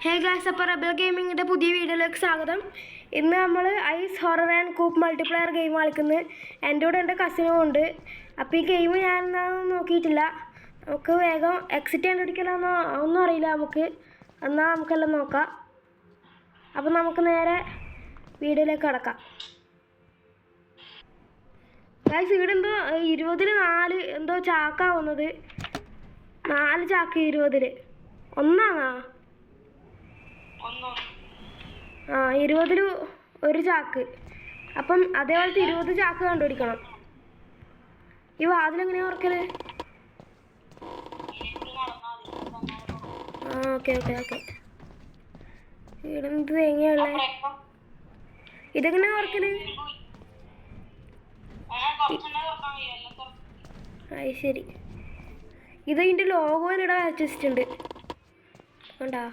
Hey guys, അപ്പോൾ റബൽ ഗെയിമിങ്ങിൻ്റെ പുതിയ വീഡിയോയിലേക്ക് സ്വാഗതം. ഇന്ന് നമ്മൾ ice horror and coop multiplayer game കളിക്കുന്നത്. എൻ്റെ കൂടെ എൻ്റെ കസിനും ഉണ്ട്. അപ്പോൾ ഈ ഗെയിം ഞാൻ നോക്കിയിട്ടില്ല. നമുക്ക് വേഗം എക്സിറ്റ് കണ്ടുപിടിക്കലാന്നോ ഒന്നും അറിയില്ല നമുക്ക്. എന്നാൽ നമുക്കെല്ലാം നോക്കാം. അപ്പോൾ നമുക്ക് നേരെ വീഡിയോയിലേക്ക് കടക്കാം. ഗായ്സ്, ഇവിടെ എന്തോ 20-ൽ 4 എന്തോ ചാക്കാവുന്നത്. 4 ചാക്ക് 20-ൽ ഒന്നാണോ? 20-ൽ 1 ചാക്ക്. അപ്പം അതേപോലത്തെ 20 ചാക്ക് കണ്ടുപിടിക്കണം. ഈ വാതിലെങ്ങനെയാ ഓർക്കല്? ഓക്കെ. ഇവിടെ എന്ത് തേങ്ങയുള്ളേ? ഇതെങ്ങനെയാ ഓർക്കല്? അത് ശരി. ഇതിൻ്റെ ലോഗോയിലിടെ വെച്ചിട്ടുണ്ട്. കണ്ടാ?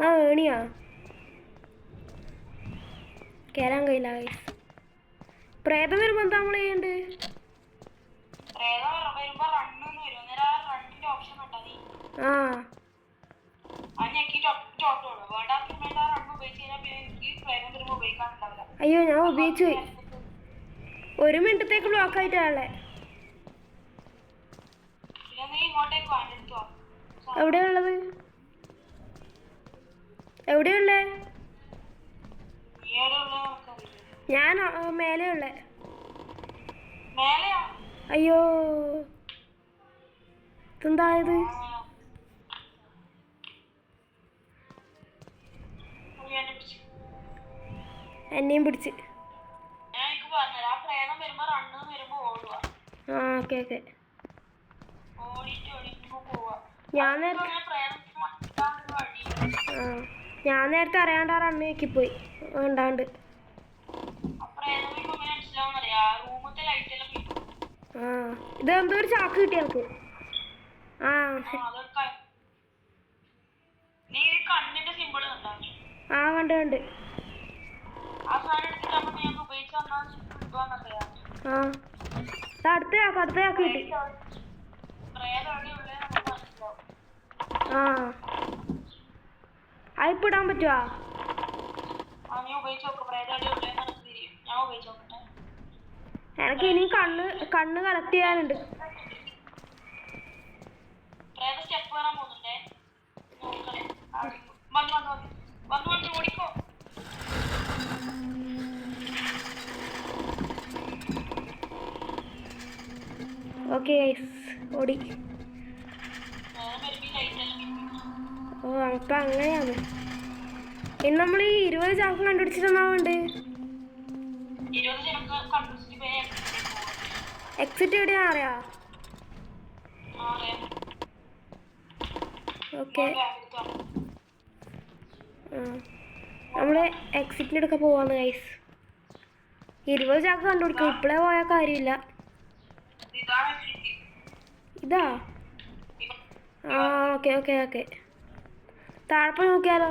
ഏണിയാ കേറാൻ കഴിയില്ല. പ്രേതം വരുമ്പോ എന്താ നമ്മള് ചെയ്യണ്ട്? അയ്യോ, ഞാൻ ഉപയോഗിച്ചു പോയി. 1 മിനിറ്റത്തേക്ക് ബ്ലോക്ക് ആയിട്ടാണല്ലേ. എവിടെയുള്ളത്? എവിടെയുള്ളേ? ഞാൻ മേലെ ഉള്ളേ. അയ്യോ, എന്തായത്? എന്നെയും പിടിച്ച്. ഓക്കെ. ഞാൻ നേരത്തെ അറിയാണ്ട് ആ റണ്ണ് നോക്കിപ്പോയി. ഉണ്ടാണ്ട് ഇതെന്തോ ഒരു ചാക്ക് കിട്ടി നമുക്ക്. കണ്ട് അടുത്ത ചാക്ക് കിട്ടി. അതിപ്പോ ഇടാൻ പറ്റുവാ? എനിക്ക് ഇനി കണ്ണ് കളക്ട് ചെയ്യാനുണ്ട്. ഓക്കെ, ഓടി. അപ്പൊ അങ്ങനെയാണ്. ഇനി നമ്മൾ ഈ 20 ചാക്ക് കണ്ടുപിടിച്ചിട്ടുണ്ടാവുന്നുണ്ട്. എക്സിറ്റ് എവിടെയാ അറിയാ? ഓക്കെ, നമ്മള് എക്സിറ്റിൻ്റെ അടുക്ക പോവാന്ന് ഗൈസ്. 20 ചാക്ക് കണ്ടുപിടിക്കും. ഇപ്പോഴേ പോയാൽ കാര്യമില്ല. ഇതാ? ഓക്കെ. താഴെ നോക്കിയാലോ?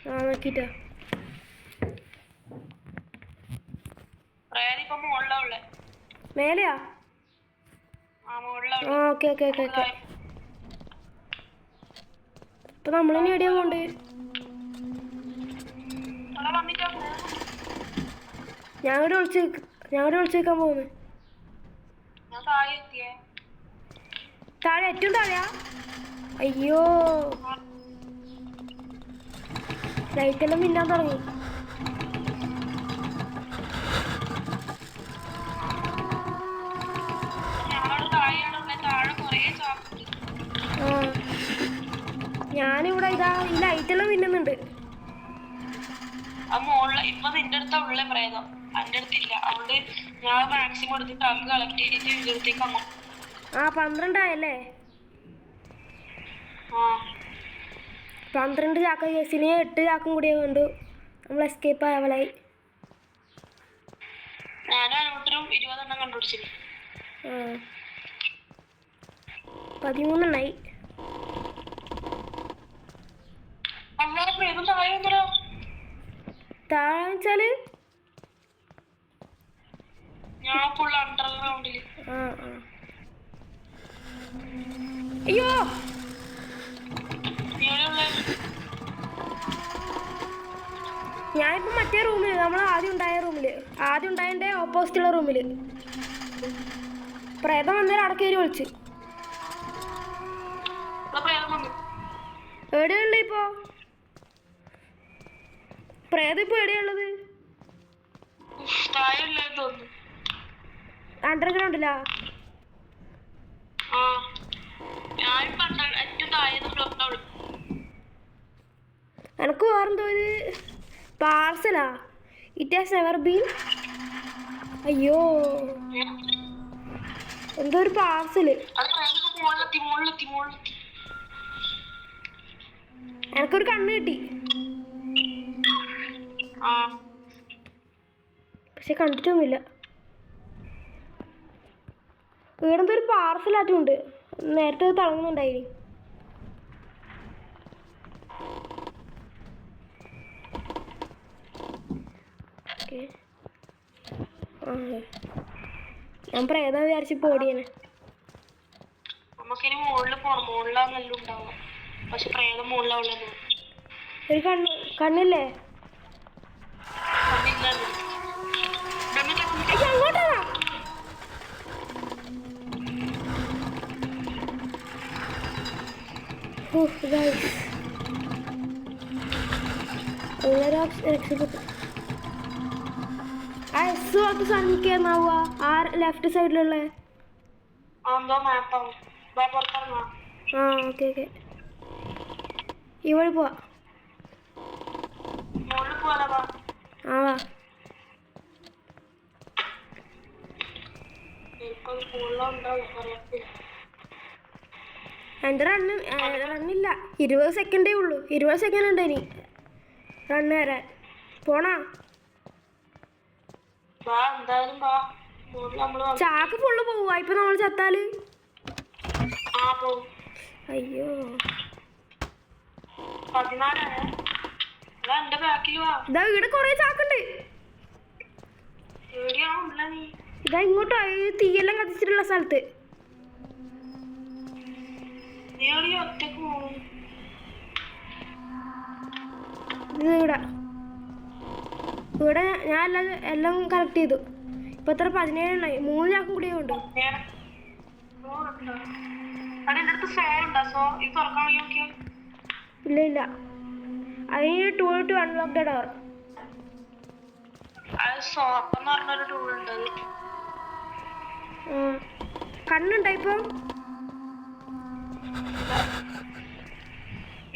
നോക്കിട്ടോ. മേലെയാ? ഓക്കെ. ഇപ്പൊ നമ്മളിനി എവിടെയാ പോണ്ട്? ഞാനിവിടെ വിളിച്ചേക്കാൻ പോകുന്നു. താഴെ, ഏറ്റവും താഴെയാ? അയ്യോ, ലൈറ്റെല്ലാം മിന്നാൻ തുടങ്ങി. ഞാനിവിടെ ഈ ലൈറ്റെല്ലാം മിന്നുന്നുണ്ട്. ഇപ്പൊ നിന്റെ അടുത്ത ഉള്ള പ്രേതം എന്റെ അടുത്തില്ല. അതുകൊണ്ട് ഞാൻ മാക്സിമം എടുത്ത് ടാക്ക് കളക്ട് ചെയ്തിട്ട് 12 ആയല്ലേ? 12 ചാക്ക കേസിന് 8 ചാക്കും കൂടിയേ കണ്ടു. നമ്മൾ എസ്കേപ്പ് ആയവളായി. ഞാനും അങ്ങോട്ടും 20 എണ്ണം കണ്ടുപിടിച്ചില്ല. 13 എണ്ണായി. താഴെ വെച്ചാല് ഞാൻ ഫുൾ അണ്ടർഗ്രൗണ്ടില്. ആ ആ അയ്യോ നീ എവിടെയുള്ളേ? ഞാനിപ്പോ മറ്റേ റൂമില്, നമ്മൾ ആദ്യം ഉണ്ടായതിന്റെ ഓപ്പോസിറ്റുള്ള റൂമില്. പ്രേതം വന്നേരം അവിടെ കയറി വിളിച്ച്. ഇവിടെ പ്രേതം വന്നു. എവിടെയുള്ള ഇപ്പോ പ്രേതം? ഇപ്പൊ എവിടെയുള്ളത്? താഴെയുള്ളതെന്ന് തോന്നുന്നു. അണ്ടർഗ്രൗണ്ടിലാ? ആ ഞാനിപ്പോ ഏറ്റവും താഴെ ഫ്ലോറിലാണ്. എനക്ക് വേറെന്തോ ഒരു പാർസലാ. It has never been. അയ്യോ എന്തോ ഒരു പാർസല്. അത് മുകളിലെത്തി മുകളിലെത്തി മുകളിലെത്തി. എനക്കൊരു കണ്ണ് കിട്ടി, ആ പക്ഷെ കണ്ടിട്ടൊന്നുമില്ല. വീടെന്തോ ഒരു പാർസലാറ്റുണ്ട്. നേരത്തെ തിളങ്ങുന്നുണ്ടായിനി. ഓക്കെ ഞാൻ പ്രേതം വിചാരിച്ച് പോടിയാണ്. നമുക്കിനി മുകളിൽ പോണം. മുകളിലാണ് നല്ല ഉണ്ടാവുക. പക്ഷെ പ്രേതം മുകളിലാവുള്ളത്. ഒരു കണ്ണില്ലേ? അയ്യോ, അങ്ങോട്ടാണോ? രക്ഷപ്പെട്ടു. ആ എസ് പോലത്തെ സാധനം കയറുന്നാവുക ആ ലെഫ്റ്റ് സൈഡിലുള്ള. എന്തോ മാപ്പാവും. പുറത്തിറങ്ങാ. ആ ഓക്കെ ഓക്കെ, ഈ വഴി പോവാ. മുകളിൽ പോവാ. ആ വാ. എൻ്റെ റണ്ണില്ല. 20 സെക്കൻഡേ ഉള്ളൂ. 20 സെക്കൻഡ് ഉണ്ട് ഇനി റണ്ണ് വരാൻ. പോണാ? എന്തായാലും ചാക്ക് ഫുള്ള് പോവാ ഇപ്പൊ നമ്മൾ ചത്താല്. അയ്യോ 14 എന്റെ ബാക്കിൽ വാ. ഇതാ ഇവിടെ കൊറേ ചാക്കുണ്ട്. എവിടെയാണോ നീ? ഇതാ ഇങ്ങോട്ടോ, ഈ തീയെല്ലാം കത്തിച്ചിട്ടുള്ള സ്ഥലത്ത്. നീ എവിടെയോ ഒറ്റക്ക് പോകും. ഇത് ഇവിടെ ഞാൻ എല്ലാം കളക്ട് ചെയ്തു. ഇപ്പൊ എത്ര? 17 എണ്ണായി. 3 ചാക്കും കൂടിയേ ഉണ്ട്. ഇല്ല ഇല്ല, അതിന് tool to unlock the door. കണ്ണുണ്ടോ ഇപ്പൊ?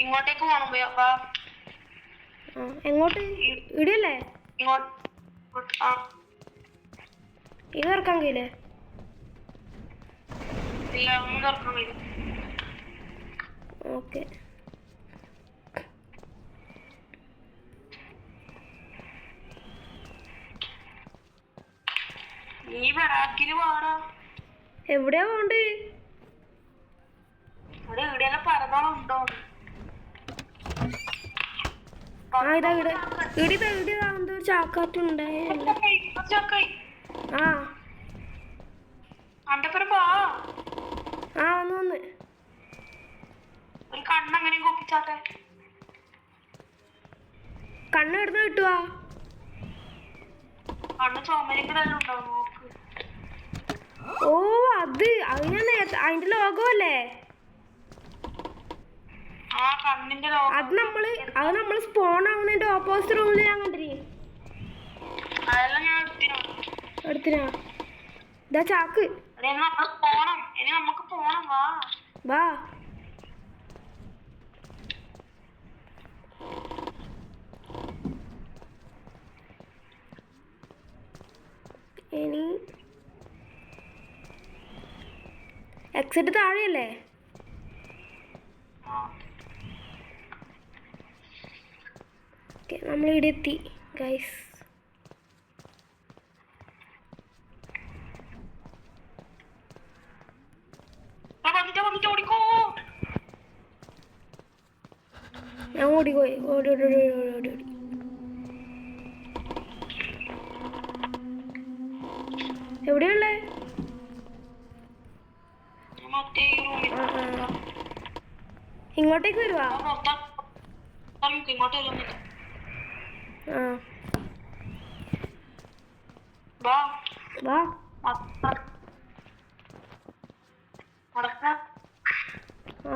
ഇങ്ങോട്ടേക്ക് പോണം. എങ്ങോട്ട്? ഇവിടെയല്ലേ? ഇത് തുറക്കാൻ കഴിയില്ലേ? ഓക്കെ നീ ബാക്കില് പോടാ. എവിടെയാ പോണ്ട്? ഇവിടെ എവിടെയെല്ലാം പരതോളുണ്ടോ? ആ ഇതാ ഇടിതാ എന്തോ ചാക്കാറ്റുണ്ടായ. ആ ആ ഒന്ന് ഒരു കണ്ണെങ്ങനെ കൊപ്പിച്ചാട്ടെ. കണ്ണ് എടുത്ത് കിട്ടുവാ. കണ്ണ് ചുമരിക്കടെല്ലാം ഉണ്ടാവും. നോക്ക്. ഓ അത് ഞാൻ അതിന്റെ ലോകമല്ലേ? അത് നമ്മള് സ്പോൺ ആവുന്നതിന്റെ ഓപ്പോസിറ്റ് റൂമിൽ ഞാൻ കണ്ടിരിക്കും. എടുത്തിനാ? ഇതാ ചാക്ക്. വാ. ഇനി എക്സിറ്റ് താഴെയല്ലേ? ഓക്കെ, നമ്മളിവിടെ എത്തി ഗൈസ്. ഞാൻ ഓടിപ്പോയി. ഓടി. എവിടെയുള്ളേ? മറ്റേ ഈ റൂമിൽ ഇങ്ങോട്ടേക്ക് വരുവാ? ഇങ്ങോട്ട് വരുന്നില്ല. ആ വാ വാ. നടക്കാം. ആ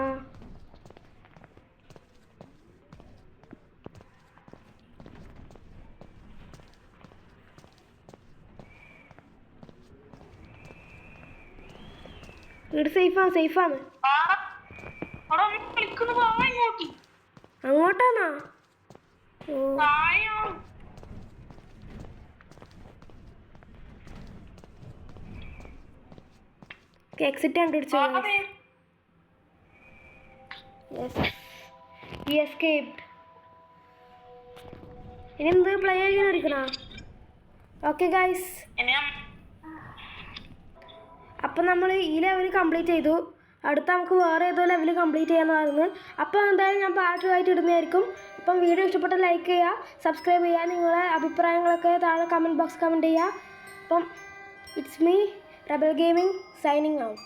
വീട് സേഫാണ്. അങ്ങോട്ടാണോ? ഓ എക്സിറ്റ് കണ്ടുപിടിച്ചു. ഇനി എന്ത് പ്ലേ ചെയ്യാൻ ഇരിക്കണ? ഓക്കെ ഗൈസ്, അപ്പം നമ്മൾ ഈ ലെവൽ കംപ്ലീറ്റ് ചെയ്തു. അടുത്ത നമുക്ക് വേറെ ഏതോ ലെവൽ കംപ്ലീറ്റ് ചെയ്യാമെന്നായിരുന്നു. അപ്പോൾ എന്തായാലും ഞാൻ പാർട്ടുമായിട്ട് ഇടുന്നതായിരിക്കും. അപ്പം വീഡിയോ ഇഷ്ടപ്പെട്ട ലൈക്ക് ചെയ്യുക, സബ്സ്ക്രൈബ് ചെയ്യുക, നിങ്ങളെ അഭിപ്രായങ്ങളൊക്കെ താഴെ കമൻറ്റ് ബോക്സ് കമൻറ്റ് ചെയ്യുക. അപ്പം it's me റബൽ gaming signing out.